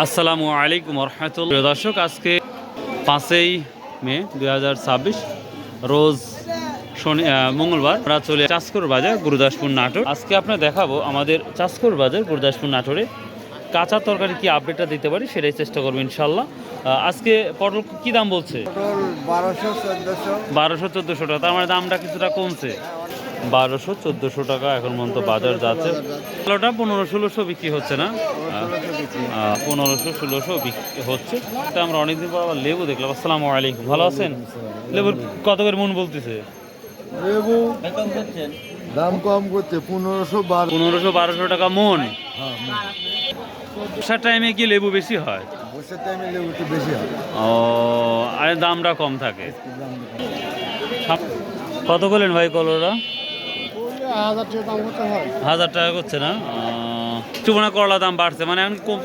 আসসালামু আলাইকুম রহমতুল্লাহ। দর্শক, আজকে 5ই মে 2026 রোজ মঙ্গলবার আমরা চলে চাষকর বাজার গুরুদাসপুর নাটোর। আজকে আপনার দেখাবো আমাদের চাষকর বাজার গুরুদাসপুর নাটোরে কাঁচা তরকারি কি আপডেটটা দিতে পারি সেটাই চেষ্টা করবো ইনশাল্লাহ। আজকে পটল কি দাম বলছে? 1200-1400 টাকা, তার মানে দামটা কিছুটা কমছে। 1200-1400 টাকা এখন পর্যন্ত বাজার যাচ্ছে। ভালোটা 1500-1600 বিক্রি হচ্ছে না? 1500-1600 বিক্রি হচ্ছে। তো আমরা অনেকদিন পর আবার লেবু দেখলাম। আসসালামু আলাইকুম, ভালো আছেন? লেবুর কত করে মন বলতেছে? লেবু দাম কম করছে 1500-1200 টাকা মন। বর্ষার টাইমে কি লেবু বেশি হয়? বর্ষার টাইমে লেবু একটু বেশি হয়। ও, আর দামটা কম থাকে। কত করলেন ভাই কলরা? 1000 টাকা করছে না? চুবনা করলা দাম বাড়ছে, মানে এখন কম।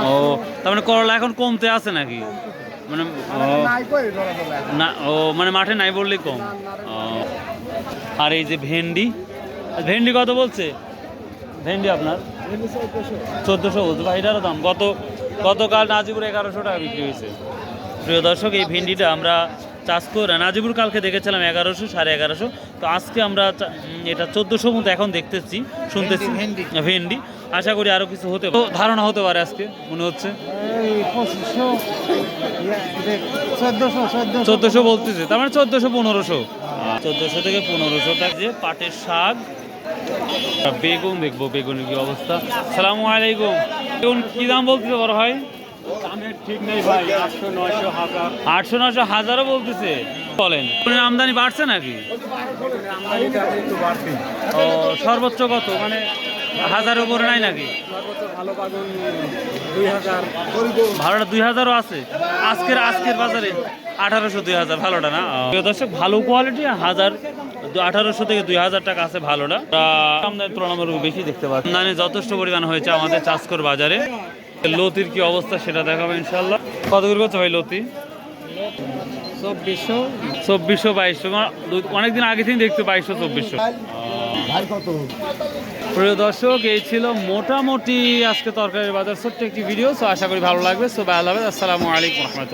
ও, তার মানে করলা এখন কমতে আছে নাকি? মানে না, ও মানে মাঠে নাই বললেই কম। আর এই যে ভেন্ডি, ভেন্ডি কত বলছে? ভেন্ডি আপনার 1400 বলছে। ভাইটারও দাম গতকাল নাজিপুর 1100 টাকা বিক্রি হয়েছে। প্রিয় দর্শক, এই ভেন্ডিটা আমরা চাষ করে নাজিপুর কালকে দেখেছিলাম 1100, 1150। তো আজকে আমরা এটা 1400 মতো এখন দেখতেছি, শুনতেছি ভেন্ডি। আশা করি আরও কিছু হতে পারে, ধারণা হতে পারে আজকে মনে হচ্ছে 1400 বলতেছে, তার মানে 1400-1500, 1400 থেকে 1500 টাকা। যে পাটের শাক, বেগুন দেখবো, বেগুনের কি অবস্থা। সালামু আলাইকুম। বেগুন কি দাম বলতেছে বড় ভাই? ঠিক নেই ভাই, 800-900-1000। 800-900-1000ও বলতেছে। বলেন, আমদানি বাড়ছে নাকি? ও, সর্বোচ্চ কত, মানে 1000-এর উপরে নাই নাকি? ভালোটা 2000ও আছে আজকের বাজারে। 1800-2000 ভালোটা না? প্রিয় দর্শক, ভালো কোয়ালিটি 1800 থেকে 2000 টাকা আছে ভালোটা। আমদানি তুলনামূলক বেশি দেখতে পাচ্ছি। আমদানি যথেষ্ট পরিমাণ হয়েছে আমাদের চাষকর বাজারে। লতির কি অবস্থা সেটা দেখাবো ইনশাল্লাহ। কত করে করছে ভাই লতি? 2400-2200। অনেকদিন আগে থেকে দেখতে 2200-2400। প্রিয় দর্শক, এই ছিল মোটামুটি আজকে তরকারির বাজার ছোট্ট একটি ভিডিও। সো আশা করি ভালো লাগবে। সো ভালো হবে। আসসালামু আলাইকুম রহমতুল্লাহ।